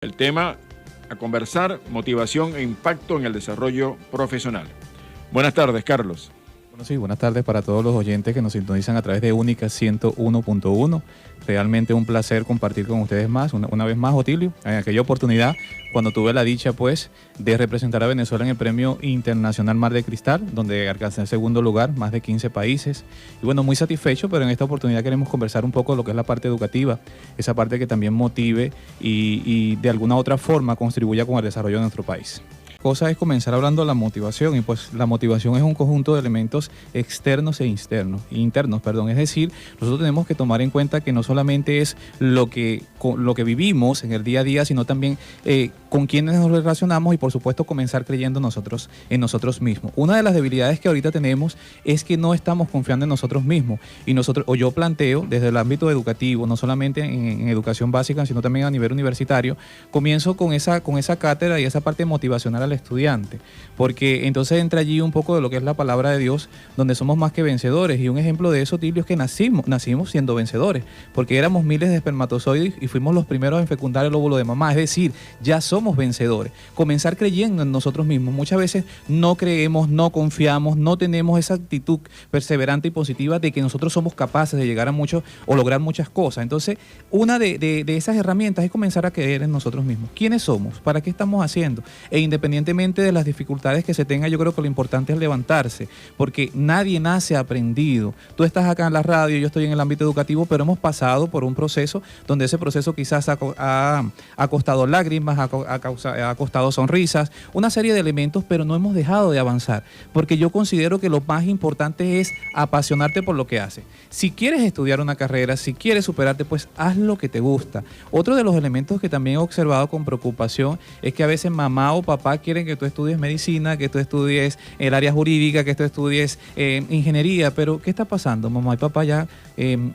El tema a conversar, motivación e impacto en el desarrollo profesional. Buenas tardes, Carlos. Bueno, sí, buenas tardes para todos los oyentes que nos sintonizan a través de Única 101.1. Realmente un placer compartir con ustedes una vez más, Otilio, en aquella oportunidad cuando tuve la dicha, pues, de representar a Venezuela en el Premio Internacional Mar de Cristal, donde alcancé el segundo lugar, más de 15 países. Y bueno, muy satisfecho, pero en esta oportunidad queremos conversar un poco de lo que es la parte educativa, esa parte que también motive y de alguna otra forma contribuya con el desarrollo de nuestro país. Cosa es comenzar hablando de la motivación, y pues la motivación es un conjunto de elementos externos e internos, es decir, nosotros tenemos que tomar en cuenta que no solamente es lo que vivimos en el día a día, sino también con quienes nos relacionamos y por supuesto comenzar creyendo en nosotros mismos. Una de las debilidades que ahorita tenemos es que no estamos confiando en nosotros mismos, y yo planteo desde el ámbito educativo, no solamente en educación básica, sino también a nivel universitario, comienzo con esa cátedra y esa parte motivacional al estudiante, porque entonces entra allí un poco de lo que es la palabra de Dios, donde somos más que vencedores, y un ejemplo de eso, Tilio, es que nacimos siendo vencedores, porque éramos miles de espermatozoides y fuimos los primeros en fecundar el óvulo de mamá, es decir, ya somos vencedores. Comenzar creyendo en nosotros mismos. Muchas veces no creemos, no confiamos, no tenemos esa actitud perseverante y positiva de que nosotros somos capaces de llegar a mucho o lograr muchas cosas. Entonces, una de esas herramientas es comenzar a creer en nosotros mismos. ¿Quiénes somos? ¿Para qué estamos haciendo? E independientemente de las dificultades que se tenga, yo creo que lo importante es levantarse, porque nadie nace aprendido. Tú estás acá en la radio, yo estoy en el ámbito educativo, pero hemos pasado por un proceso donde ese proceso quizás ha costado lágrimas, ha costado sonrisas, una serie de elementos, pero no hemos dejado de avanzar, porque yo considero que lo más importante es apasionarte por lo que haces. Si quieres estudiar una carrera, si quieres superarte, pues haz lo que te gusta. Otro de los elementos que también he observado con preocupación es que a veces mamá o papá quieren que tú estudies medicina, que tú estudies el área jurídica, que tú estudies ingeniería, pero ¿qué está pasando? Mamá y papá ya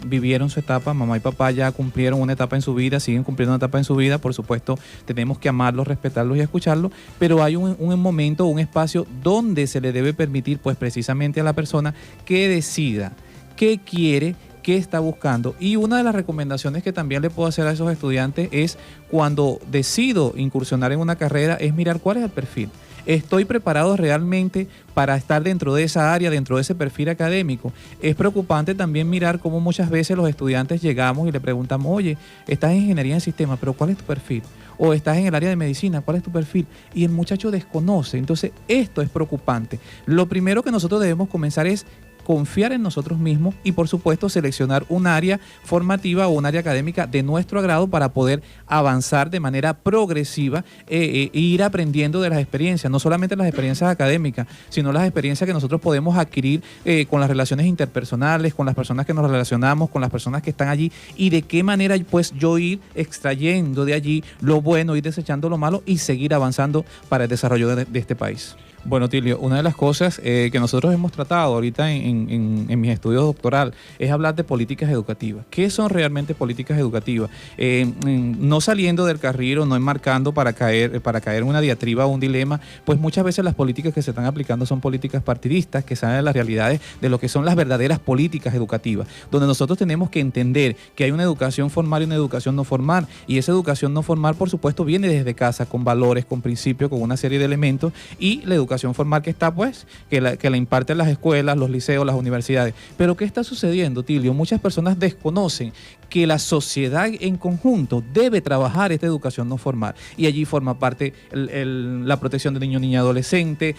vivieron su etapa, mamá y papá ya cumplieron una etapa en su vida, siguen cumpliendo una etapa en su vida, por supuesto tenemos que amarlos, respetarlos y escucharlos, pero hay un momento, un espacio donde se le debe permitir pues precisamente a la persona que decida qué quiere, qué está buscando. Y una de las recomendaciones que también le puedo hacer a esos estudiantes es, cuando decido incursionar en una carrera, es mirar cuál es el perfil. ¿Estoy preparado realmente para estar dentro de esa área, dentro de ese perfil académico? Es preocupante también mirar cómo muchas veces los estudiantes llegamos y le preguntamos, oye, estás en ingeniería en sistemas, pero ¿cuál es tu perfil? O estás en el área de medicina, ¿cuál es tu perfil? Y el muchacho desconoce. Entonces, esto es preocupante. Lo primero que nosotros debemos comenzar es confiar en nosotros mismos y por supuesto seleccionar un área formativa o un área académica de nuestro agrado para poder avanzar de manera progresiva e ir aprendiendo de las experiencias, no solamente las experiencias académicas, sino las experiencias que nosotros podemos adquirir con las relaciones interpersonales, con las personas que nos relacionamos, con las personas que están allí, y de qué manera pues yo ir extrayendo de allí lo bueno, ir desechando lo malo y seguir avanzando para el desarrollo de este país. Bueno, Tilio, una de las cosas que nosotros hemos tratado ahorita en mis estudios doctoral es hablar de políticas educativas. ¿Qué son realmente políticas educativas? No saliendo del carril o no enmarcando para caer en una diatriba o un dilema, pues muchas veces las políticas que se están aplicando son políticas partidistas que salen de las realidades de lo que son las verdaderas políticas educativas, donde nosotros tenemos que entender que hay una educación formal y una educación no formal, y esa educación no formal, por supuesto, viene desde casa, con valores, con principios, con una serie de elementos, y la educación formal que está, pues, que la imparten las escuelas, los liceos, las universidades. Pero ¿qué está sucediendo, Tilio? Muchas personas desconocen que la sociedad en conjunto debe trabajar esta educación no formal, y allí forma parte la protección de niño, niña, adolescente,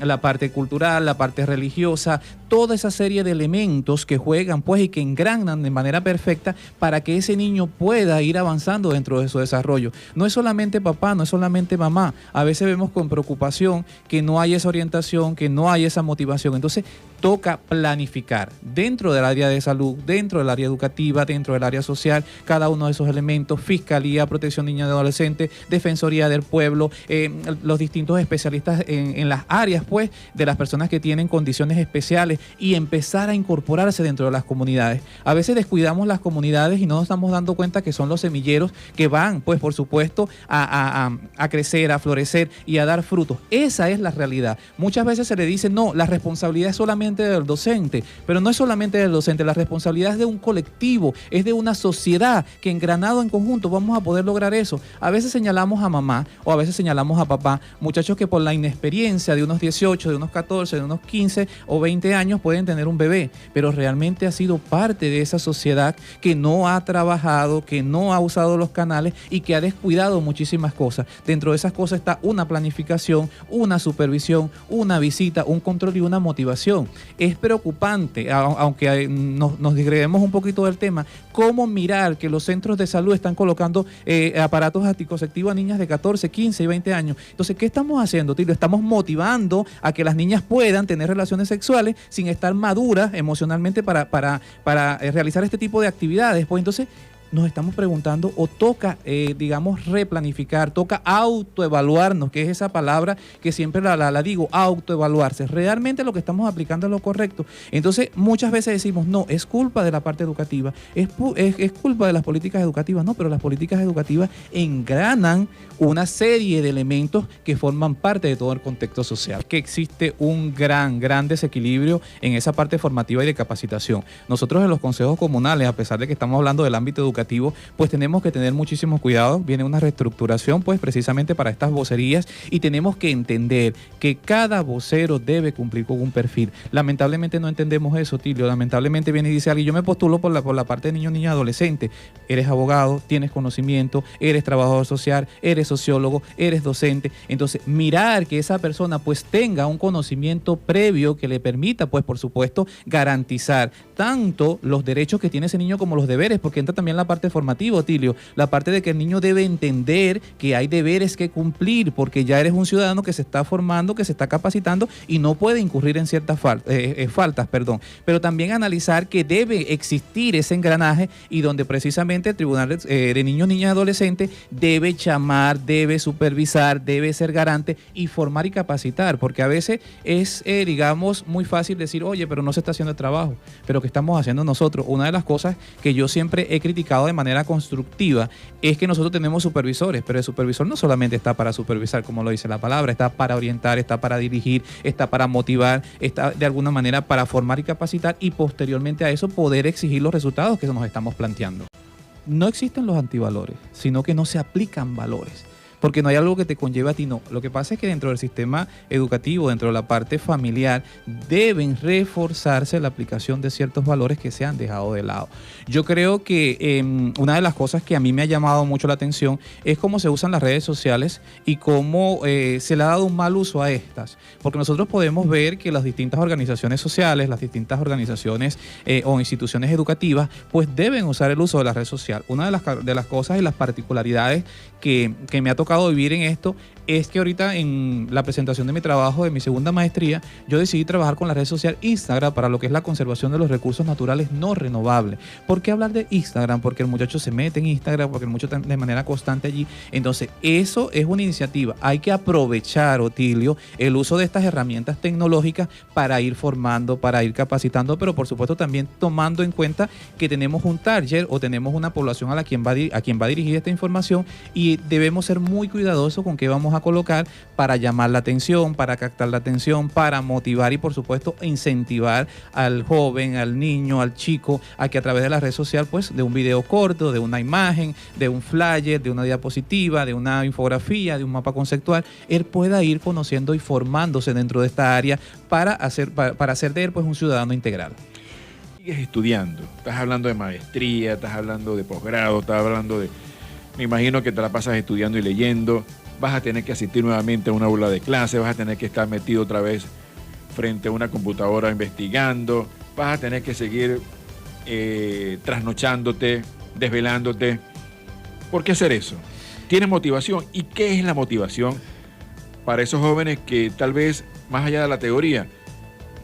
la parte cultural, la parte religiosa, toda esa serie de elementos que juegan pues y que engranan de manera perfecta para que ese niño pueda ir avanzando dentro de su desarrollo. No es solamente papá, no es solamente mamá. A veces vemos con preocupación que no hay esa orientación, que no hay esa motivación. Entonces toca planificar dentro del área de salud, dentro del área educativa, dentro del área social, cada uno de esos elementos: fiscalía, protección de niños y adolescentes, defensoría del pueblo, los distintos especialistas en las áreas pues de las personas que tienen condiciones especiales, y empezar a incorporarse dentro de las comunidades. A veces descuidamos las comunidades y no nos estamos dando cuenta que son los semilleros que van pues por supuesto a crecer, a florecer y a dar frutos. Esa es la realidad. Muchas veces se le dice, no, la responsabilidad es solamente solamente del docente, pero no es solamente del docente, la responsabilidad es de un colectivo, es de una sociedad que engranado en conjunto vamos a poder lograr eso. A veces señalamos a mamá o a veces señalamos a papá, muchachos que por la inexperiencia de unos 18, de unos 14, de unos 15 o 20 años pueden tener un bebé, pero realmente ha sido parte de esa sociedad que no ha trabajado, que no ha usado los canales y que ha descuidado muchísimas cosas. Dentro de esas cosas está una planificación, una supervisión, una visita, un control y una motivación. Es preocupante, aunque nos digreguemos un poquito del tema, cómo mirar que los centros de salud están colocando aparatos anticonceptivos a niñas de 14, 15 y 20 años. Entonces, ¿qué estamos haciendo, Tilio? Estamos motivando a que las niñas puedan tener relaciones sexuales sin estar maduras emocionalmente para realizar este tipo de actividades. Pues entonces nos estamos preguntando o toca, digamos, replanificar, toca autoevaluarnos, que es esa palabra que siempre la digo, autoevaluarse. Realmente lo que estamos aplicando es lo correcto. Entonces, muchas veces decimos, no, es culpa de la parte educativa, es culpa de las políticas educativas. No, pero las políticas educativas engranan una serie de elementos que forman parte de todo el contexto social. Que existe un gran desequilibrio en esa parte formativa y de capacitación. Nosotros en los consejos comunales, a pesar de que estamos hablando del ámbito educativo, pues tenemos que tener muchísimos cuidados. Viene una reestructuración pues precisamente para estas vocerías y tenemos que entender que cada vocero debe cumplir con un perfil. Lamentablemente no entendemos eso, Tilio. Lamentablemente viene y dice alguien, yo me postulo por la parte de niño, niña, adolescente. Eres abogado, tienes conocimiento, eres trabajador social, eres sociólogo, eres docente. Entonces, mirar que esa persona pues tenga un conocimiento previo que le permita pues por supuesto garantizar tanto los derechos que tiene ese niño como los deberes, porque entra también la parte formativa, Tilio, la parte de que el niño debe entender que hay deberes que cumplir, porque ya eres un ciudadano que se está formando, que se está capacitando y no puede incurrir en ciertas faltas, pero también analizar que debe existir ese engranaje y donde precisamente el Tribunal de Niños, Niñas y Adolescentes debe llamar, debe supervisar, debe ser garante y formar y capacitar, porque a veces es, digamos, muy fácil decir, oye, pero no se está haciendo el trabajo, pero ¿qué estamos haciendo nosotros? Una de las cosas que yo siempre he criticado de manera constructiva es que nosotros tenemos supervisores, pero el supervisor no solamente está para supervisar, como lo dice la palabra, está para orientar, está para dirigir, está para motivar, está de alguna manera para formar y capacitar y posteriormente a eso poder exigir los resultados que nos estamos planteando. No existen los antivalores, sino que no se aplican valores. Porque no hay algo que te conlleve a ti, no. Lo que pasa es que dentro del sistema educativo, dentro de la parte familiar, deben reforzarse la aplicación de ciertos valores que se han dejado de lado. Yo creo que una de las cosas que a mí me ha llamado mucho la atención es cómo se usan las redes sociales y cómo se le ha dado un mal uso a estas. Porque nosotros podemos ver que las distintas organizaciones sociales, las distintas organizaciones o instituciones educativas, pues deben usar el uso de la red social. Una de las cosas y las particularidades que me ha tocado vivir en esto es que ahorita en la presentación de mi trabajo, de mi segunda maestría, yo decidí trabajar con la red social Instagram para lo que es la conservación de los recursos naturales no renovables. ¿Por qué hablar de Instagram? Porque el muchacho se mete en Instagram, porque el muchacho está de manera constante allí. Entonces, eso es una iniciativa. Hay que aprovechar, Otilio, el uso de estas herramientas tecnológicas para ir formando, para ir capacitando, pero por supuesto también tomando en cuenta que tenemos un target o tenemos una población a quien va a dirigir esta información y debemos ser muy cuidadosos con qué vamos a colocar para llamar la atención, para captar la atención, para motivar y por supuesto incentivar al joven, al niño, al chico a que a través de la red social, pues de un video corto, de una imagen, de un flyer, de una diapositiva, de una infografía, de un mapa conceptual, él pueda ir conociendo y formándose dentro de esta área para hacer de él pues un ciudadano integral. Sigues estudiando, estás hablando de maestría, estás hablando de posgrado, estás hablando de... Me imagino que te la pasas estudiando y leyendo, vas a tener que asistir nuevamente a una aula de clase, vas a tener que estar metido otra vez frente a una computadora investigando, vas a tener que seguir trasnochándote, desvelándote. ¿Por qué hacer eso? ¿Tienes motivación? ¿Y qué es la motivación para esos jóvenes que tal vez, más allá de la teoría,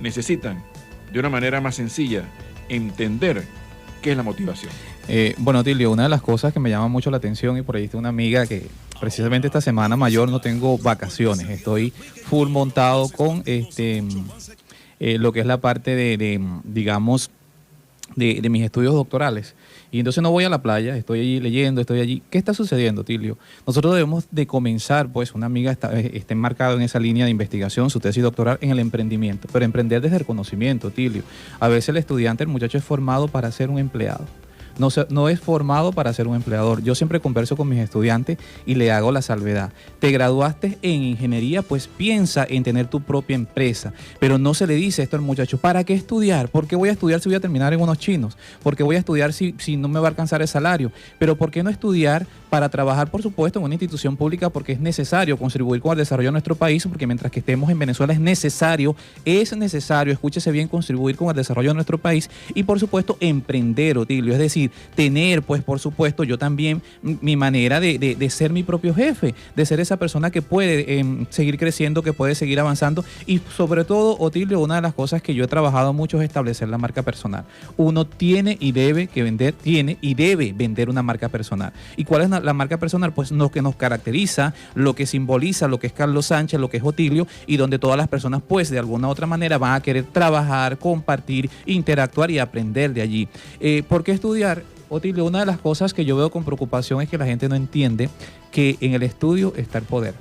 necesitan de una manera más sencilla entender qué es la motivación? Bueno, Tilio, una de las cosas que me llama mucho la atención, y por ahí está una amiga que precisamente esta semana mayor no tengo vacaciones, estoy full montado con lo que es la parte digamos, de mis estudios doctorales. Y entonces no voy a la playa, estoy allí leyendo, estoy allí. ¿Qué está sucediendo, Tilio? Nosotros debemos de comenzar, pues una amiga está enmarcada en esa línea de investigación, su tesis doctoral, en el emprendimiento, pero emprender desde el conocimiento, Tilio. A veces el estudiante, el muchacho es formado para ser un empleado. No es formado para ser un empleador. Yo siempre converso con mis estudiantes y le hago la salvedad. Te graduaste en ingeniería, pues piensa en tener tu propia empresa. Pero no se le dice esto al muchacho. ¿Para qué estudiar? ¿Por qué voy a estudiar si voy a terminar en unos chinos? ¿Por qué voy a estudiar si no me va a alcanzar el salario? Pero ¿por qué no estudiar para trabajar, por supuesto, en una institución pública? Porque es necesario contribuir con el desarrollo de nuestro país, porque mientras que estemos en Venezuela es necesario, escúchese bien, contribuir con el desarrollo de nuestro país y, por supuesto, emprender, Otilio. Es decir, tener, pues, por supuesto, yo también mi manera de ser mi propio jefe, de ser esa persona que puede seguir creciendo, que puede seguir avanzando y, sobre todo, Otilio, una de las cosas que yo he trabajado mucho es establecer la marca personal. Uno tiene y debe vender una marca personal. ¿Y cuál es la marca personal? Pues lo que nos caracteriza, lo que simboliza, lo que es Carlos Sánchez, lo que es Otilio, y donde todas las personas, pues, de alguna u otra manera van a querer trabajar, compartir, interactuar y aprender de allí. ¿Por qué estudiar? Otilio, una de las cosas que yo veo con preocupación es que la gente no entiende que en el estudio está el poder.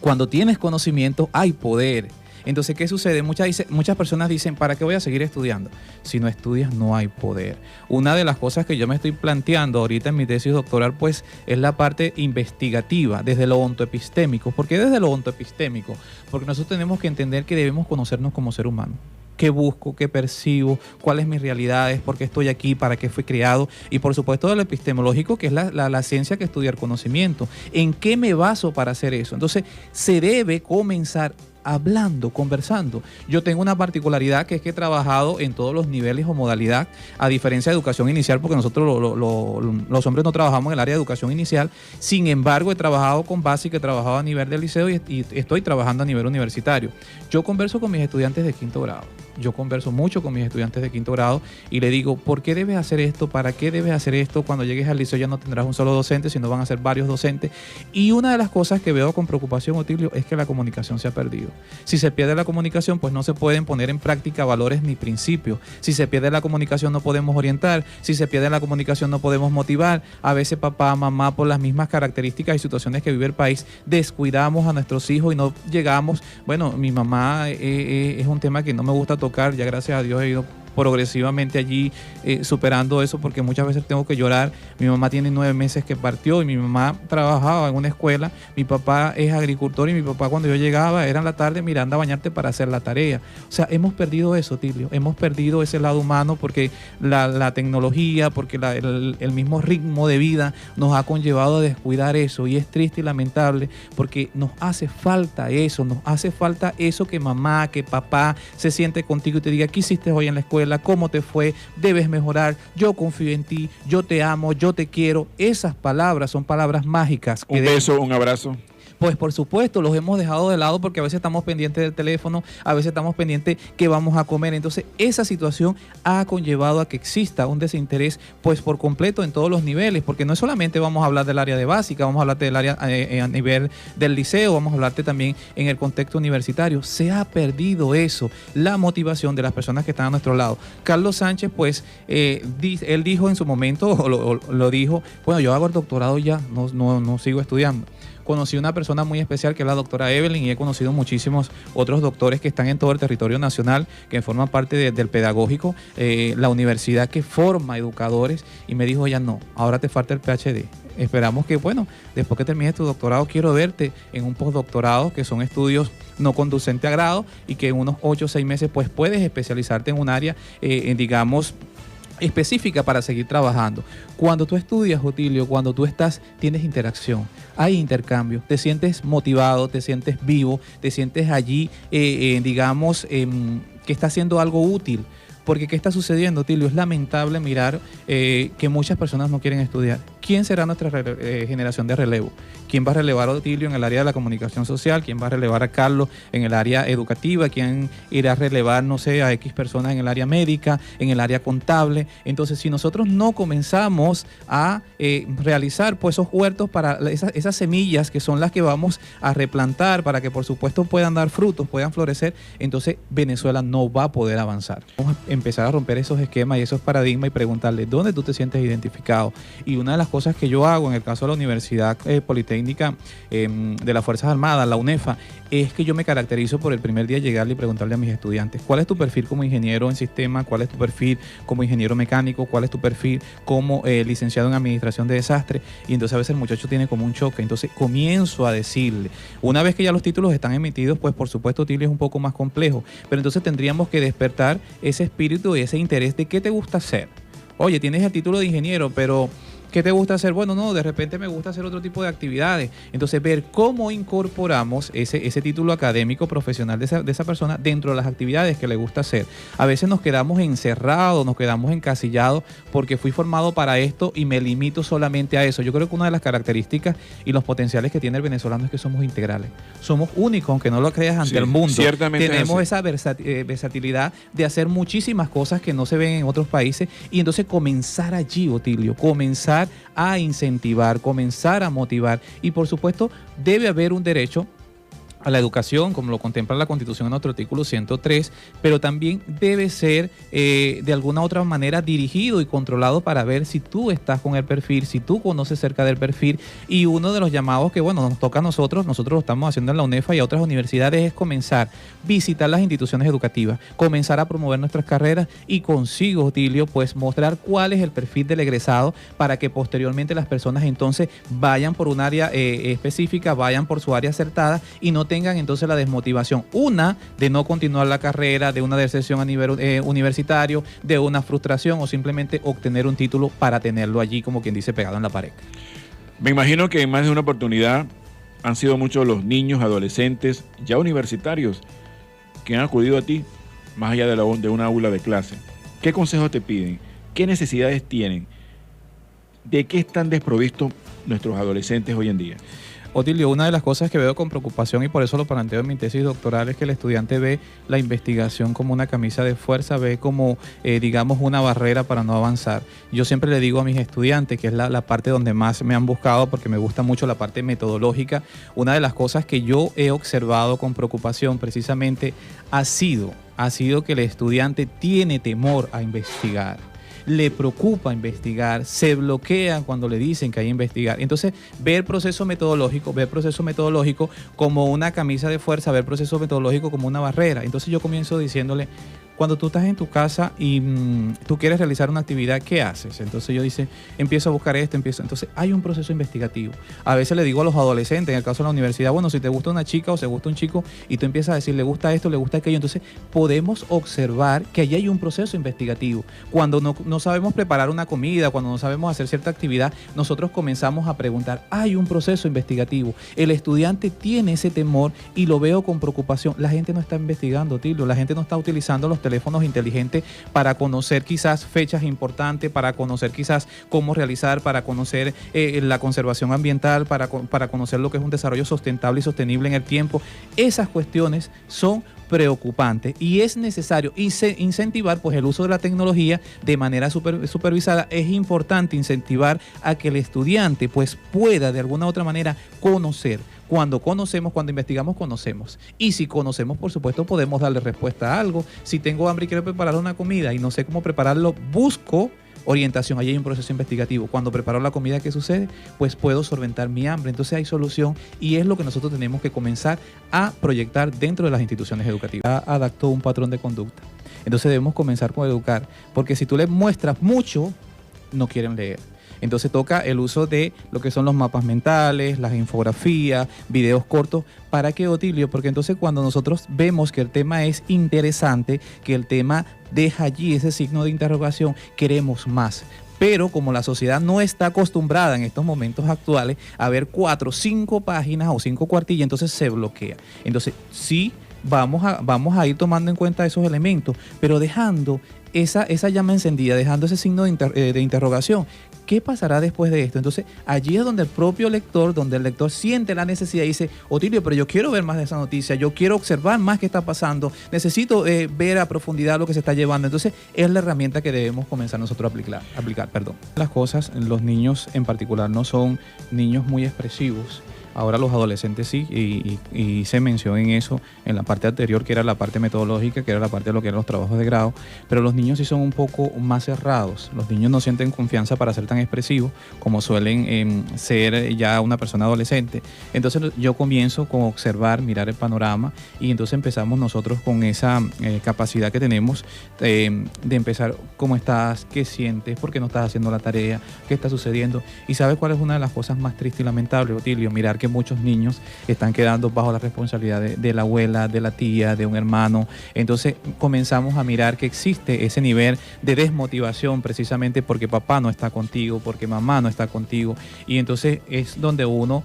Cuando tienes conocimiento, hay poder. Entonces, ¿qué sucede? Muchas personas dicen, ¿para qué voy a seguir estudiando? Si no estudias, no hay poder. Una de las cosas que yo me estoy planteando ahorita en mi tesis doctoral, pues, es la parte investigativa, desde lo ontoepistémico. ¿Por qué desde lo ontoepistémico? Porque nosotros tenemos que entender que debemos conocernos como ser humano. ¿Qué busco? ¿Qué percibo? ¿Cuáles mis realidades? ¿Por qué estoy aquí? ¿Para qué fui creado? Y por supuesto del epistemológico, que es la ciencia que estudia el conocimiento. ¿En qué me baso para hacer eso? Entonces, se debe comenzar hablando, conversando. Yo tengo una particularidad que es que he trabajado en todos los niveles o modalidad, a diferencia de educación inicial, porque nosotros los hombres no trabajamos en el área de educación inicial. Sin embargo, he trabajado con básica, he trabajado a nivel del liceo y estoy trabajando a nivel universitario. Yo converso con mis estudiantes de quinto grado. Yo converso mucho con mis estudiantes de quinto grado y le digo, ¿por qué debes hacer esto? ¿Para qué debes hacer esto? Cuando llegues al liceo ya no tendrás un solo docente, sino van a ser varios docentes. Y una de las cosas que veo con preocupación, Otilio, es que la comunicación se ha perdido. Si se pierde la comunicación, pues no se pueden poner en práctica valores ni principios. Si se pierde la comunicación, no podemos orientar. Si se pierde la comunicación, no podemos motivar. A veces papá, mamá, por las mismas características y situaciones que vive el país, descuidamos a nuestros hijos y no llegamos. Bueno, mi mamá es un tema que no me gusta tocar, ya gracias a Dios he ido progresivamente allí superando eso, porque muchas veces tengo que llorar. Mi mamá tiene 9 meses que partió y mi mamá trabajaba en una escuela, mi papá es agricultor y mi papá cuando yo llegaba era en la tarde, mira, anda a bañarte para hacer la tarea. O sea, hemos perdido eso, Tilio, hemos perdido ese lado humano porque la tecnología, porque el mismo ritmo de vida nos ha conllevado a descuidar eso y es triste y lamentable porque nos hace falta eso que mamá, que papá se siente contigo y te diga, ¿qué hiciste hoy en la escuela? ¿Cómo te fue? Debes mejorar, yo confío en ti, yo te amo, yo te quiero. Esas palabras son palabras mágicas. Un beso, un abrazo. Pues por supuesto, los hemos dejado de lado porque a veces estamos pendientes del teléfono, a veces estamos pendientes qué vamos a comer. Entonces, esa situación ha conllevado a que exista un desinterés pues por completo en todos los niveles, porque no solamente vamos a hablar del área de básica, vamos a hablarte del área a nivel del liceo, vamos a hablarte también en el contexto universitario. Se ha perdido eso, la motivación de las personas que están a nuestro lado. Carlos Sánchez, pues, él dijo en su momento, o lo dijo, bueno, yo hago el doctorado ya, no sigo estudiando. Conocí una persona muy especial que es la doctora Evelyn y he conocido muchísimos otros doctores que están en todo el territorio nacional, que forman parte del pedagógico, la universidad que forma educadores, y me dijo, ya no, ahora te falta el PhD. Esperamos que, bueno, después que termines tu doctorado, quiero verte en un postdoctorado, que son estudios no conducentes a grado, y que en unos 8 o 6 meses pues puedes especializarte en un área, digamos, específica para seguir trabajando. Cuando tú estudias, Otilio, cuando tú tienes interacción, hay intercambio, te sientes motivado, te sientes vivo, te sientes allí, digamos, que está haciendo algo útil. Porque ¿qué está sucediendo, Otilio? Es lamentable mirar que muchas personas no quieren estudiar. ¿quién será nuestra generación de relevo? ¿Quién va a relevar a Otilio en el área de la comunicación social? ¿Quién va a relevar a Carlos en el área educativa? ¿Quién irá a relevar, no sé, a X personas en el área médica, en el área contable? Entonces, si nosotros no comenzamos a realizar pues esos huertos para esas semillas que son las que vamos a replantar para que por supuesto puedan dar frutos, puedan florecer, entonces Venezuela no va a poder avanzar. Vamos a empezar a romper esos esquemas y esos paradigmas y preguntarle dónde tú te sientes identificado. Y una de las cosas que yo hago en el caso de la Universidad Politécnica de las Fuerzas Armadas, la UNEFA, es que yo me caracterizo por el primer día llegarle y preguntarle a mis estudiantes ¿cuál es tu perfil como ingeniero en sistemas? ¿Cuál es tu perfil como ingeniero mecánico? ¿Cuál es tu perfil como licenciado en administración de desastres? Y entonces a veces el muchacho tiene como un choque, entonces comienzo a decirle, una vez que ya los títulos están emitidos, pues por supuesto Otilio es un poco más complejo, pero entonces tendríamos que despertar ese espíritu y ese interés de qué te gusta hacer. Oye, tienes el título de ingeniero, pero ¿qué te gusta hacer? Bueno, no, de repente me gusta hacer otro tipo de actividades. Entonces, ver cómo incorporamos ese título académico profesional de esa persona dentro de las actividades que le gusta hacer. A veces nos quedamos encerrados, nos quedamos encasillados porque fui formado para esto y me limito solamente a eso. Yo creo que una de las características y los potenciales que tiene el venezolano es que somos integrales. Somos únicos, aunque no lo creas, ante el mundo. Ciertamente tenemos esa versatilidad de hacer muchísimas cosas que no se ven en otros países y entonces comenzar allí, Otilio, comenzar a incentivar, comenzar a motivar y por supuesto debe haber un derecho a la educación, como lo contempla la Constitución en nuestro artículo 103, pero también debe ser de alguna otra manera dirigido y controlado para ver si tú estás con el perfil, si tú conoces cerca del perfil. Y uno de los llamados que, bueno, nos toca a nosotros lo estamos haciendo en la UNEFA y a otras universidades, es comenzar a visitar las instituciones educativas, comenzar a promover nuestras carreras y consigo, Otilio, pues mostrar cuál es el perfil del egresado para que posteriormente las personas entonces vayan por un área específica, vayan por su área acertada y no tengan entonces la desmotivación, una de no continuar la carrera, de una deserción a nivel universitario, de una frustración o simplemente obtener un título para tenerlo allí, como quien dice, pegado en la pared. Me imagino que en más de una oportunidad han sido muchos los niños, adolescentes, ya universitarios, que han acudido a ti más allá de una aula de clase. ¿Qué consejos te piden? ¿Qué necesidades tienen? ¿De qué están desprovistos nuestros adolescentes hoy en día? Otilio, una de las cosas que veo con preocupación y por eso lo planteo en mi tesis doctoral es que el estudiante ve la investigación como una camisa de fuerza, ve como, digamos, una barrera para no avanzar. Yo siempre le digo a mis estudiantes, que es la parte donde más me han buscado porque me gusta mucho la parte metodológica, una de las cosas que yo he observado con preocupación precisamente ha sido que el estudiante tiene temor a investigar. Le preocupa investigar, se bloquea cuando le dicen que hay que investigar. Entonces, ver el proceso metodológico como una camisa de fuerza, ver el proceso metodológico como una barrera. Entonces yo comienzo diciéndole, cuando tú estás en tu casa y tú quieres realizar una actividad, ¿qué haces? Entonces yo empiezo a buscar entonces hay un proceso investigativo. A veces le digo a los adolescentes, en el caso de la universidad, bueno, si te gusta una chica o se gusta un chico y tú empiezas a decir, le gusta esto, le gusta aquello, entonces podemos observar que allí hay un proceso investigativo. Cuando no sabemos preparar una comida, cuando no sabemos hacer cierta actividad, nosotros comenzamos a preguntar, hay un proceso investigativo. El estudiante tiene ese temor y lo veo con preocupación. La gente no está investigando, Tilio, la gente no está utilizando los teléfonos inteligentes para conocer quizás fechas importantes, para conocer quizás cómo realizar, para conocer la conservación ambiental, para conocer lo que es un desarrollo sustentable y sostenible en el tiempo. Esas cuestiones son preocupantes y es necesario incentivar pues el uso de la tecnología de manera supervisada. Es importante incentivar a que el estudiante pues pueda de alguna u otra manera conocer. Cuando investigamos, conocemos. Y si conocemos, por supuesto, podemos darle respuesta a algo. Si tengo hambre y quiero preparar una comida y no sé cómo prepararlo, busco orientación. Allí hay un proceso investigativo. Cuando preparo la comida, ¿qué sucede? Pues puedo solventar mi hambre. Entonces hay solución y es lo que nosotros tenemos que comenzar a proyectar dentro de las instituciones educativas. Adaptó un patrón de conducta. Entonces debemos comenzar con educar, porque si tú les muestras mucho, no quieren leer. Entonces toca el uso de lo que son los mapas mentales, las infografías, videos cortos. ¿Para qué, Otilio? Porque entonces cuando nosotros vemos que el tema es interesante, que el tema deja allí ese signo de interrogación, queremos más. Pero como la sociedad no está acostumbrada en estos momentos actuales a ver 4 o 5 páginas o 5 cuartillas, entonces se bloquea. Entonces sí, vamos a ir tomando en cuenta esos elementos, pero dejando esa llama encendida, dejando ese signo de interrogación. ¿qué pasará después de esto? Entonces, allí es donde el propio lector, donde el lector siente la necesidad y dice, Otilio, pero yo quiero ver más de esa noticia, yo quiero observar más qué está pasando, necesito ver a profundidad lo que se está llevando. Entonces, es la herramienta que debemos comenzar nosotros a aplicar. Las cosas, los niños en particular no son niños muy expresivos. Ahora los adolescentes sí, y se menciona en eso, en la parte anterior, que era la parte metodológica, que era la parte de lo que eran los trabajos de grado, pero los niños sí son un poco más cerrados. Los niños no sienten confianza para ser tan expresivos como suelen ser ya una persona adolescente. Entonces yo comienzo con observar, mirar el panorama, y entonces empezamos nosotros con esa capacidad que tenemos de empezar, ¿cómo estás? ¿Qué sientes? ¿Por qué no estás haciendo la tarea? ¿Qué está sucediendo? ¿Y sabes cuál es una de las cosas más tristes y lamentables, Otilio? Mirar que muchos niños están quedando bajo la responsabilidad de la abuela, de la tía, de un hermano. Entonces comenzamos a mirar que existe ese nivel de desmotivación precisamente porque papá no está contigo, porque mamá no está contigo, y entonces es donde uno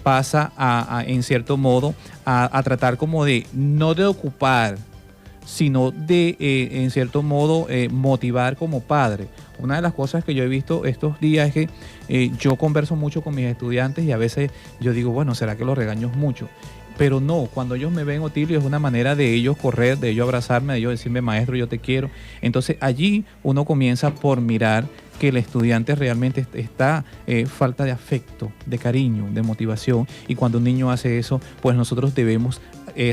pasa en cierto modo a tratar como de no de ocupar, sino de, en cierto modo, motivar como padre. Una de las cosas que yo he visto estos días es que yo converso mucho con mis estudiantes y a veces yo digo, bueno, ¿será que los regaño mucho? Pero no, cuando ellos me ven, Otilio, es una manera de ellos correr, de ellos abrazarme, de ellos decirme, maestro, yo te quiero. Entonces allí uno comienza por mirar que el estudiante realmente está falta de afecto, de cariño, de motivación, y cuando un niño hace eso, pues nosotros debemos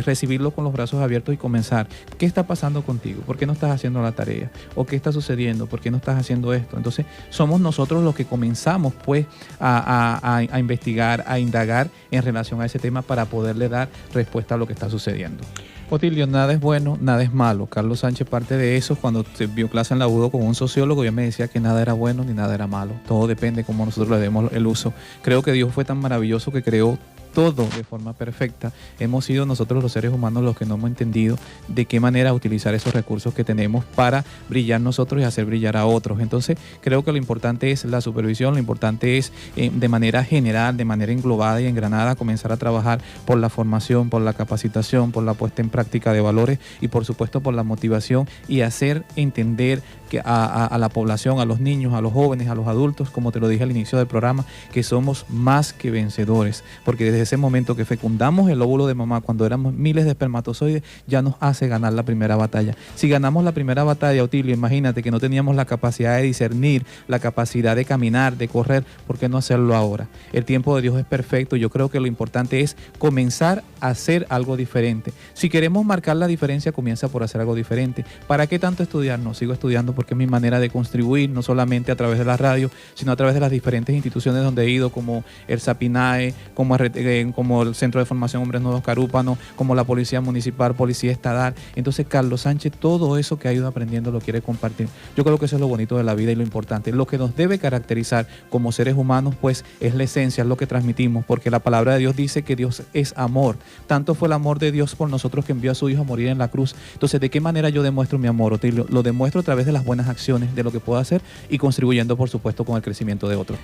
recibirlo con los brazos abiertos y comenzar. ¿Qué está pasando contigo? ¿Por qué no estás haciendo la tarea? ¿O qué está sucediendo? ¿Por qué no estás haciendo esto? Entonces somos nosotros los que comenzamos pues a investigar, a indagar en relación a ese tema para poderle dar respuesta a lo que está sucediendo. Otilio, nada es bueno, nada es malo. Carlos Sánchez parte de eso. Cuando vio clase en la UDO con un sociólogo, yo me decía que nada era bueno ni nada era malo. Todo depende de cómo nosotros le demos el uso. Creo que Dios fue tan maravilloso que creó todo de forma perfecta. Hemos sido nosotros los seres humanos los que no hemos entendido de qué manera utilizar esos recursos que tenemos para brillar nosotros y hacer brillar a otros. Entonces creo que lo importante es la supervisión, lo importante es de manera general, de manera englobada y engranada, comenzar a trabajar por la formación, por la capacitación, por la puesta en práctica de valores y por supuesto por la motivación, y hacer entender que a la población, a los niños, a los jóvenes, a los adultos, como te lo dije al inicio del programa, que somos más que vencedores, porque desde ese momento que fecundamos el óvulo de mamá, cuando éramos miles de espermatozoides, ya nos hace ganar la primera batalla. Si ganamos la primera batalla, Otilio, imagínate que no teníamos la capacidad de discernir, la capacidad de caminar, de correr, ¿por qué no hacerlo ahora? El tiempo de Dios es perfecto. Yo creo que lo importante es comenzar a hacer algo diferente. Si queremos marcar la diferencia, comienza por hacer algo diferente. ¿Para qué tanto estudiar? No, sigo estudiando porque es mi manera de contribuir, no solamente a través de la radio, sino a través de las diferentes instituciones donde he ido, como el SAPINAE, como el Centro de Formación Hombres Nuevos Carúpano, como la Policía Municipal, Policía Estatal. Entonces Carlos Sánchez, todo eso que ha ido aprendiendo lo quiere compartir. Yo creo que eso es lo bonito de la vida y lo importante. Lo que nos debe caracterizar como seres humanos, pues, es la esencia, es lo que transmitimos, porque la palabra de Dios dice que Dios es amor. Tanto fue el amor de Dios por nosotros que envió a su Hijo a morir en la cruz. Entonces, ¿de qué manera yo demuestro mi amor, Otilio? Lo demuestro a través de las buenas acciones, de lo que puedo hacer y contribuyendo, por supuesto, con el crecimiento de otros.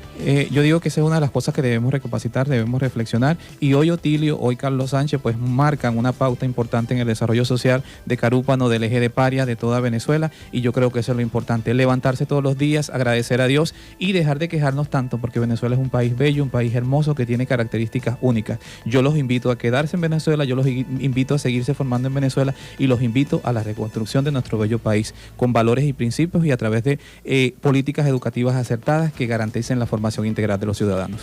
Yo digo que esa es una de las cosas que debemos recapacitar, debemos reflexionar, y hoy Otilio, hoy Carlos Sánchez, pues marcan una pauta importante en el desarrollo social de Carúpano, del eje de Paria, de toda Venezuela, y yo creo que eso es lo importante, levantarse todos los días, agradecer a Dios y dejar de quejarnos tanto, porque Venezuela es un país bello, un país hermoso que tiene características únicas. Yo los invito a quedarse en Venezuela, yo los invito a seguirse formando en Venezuela y los invito a la reconstrucción de nuestro bello país con valores y principios y a través de políticas educativas acertadas que garanticen la formación integral de los ciudadanos.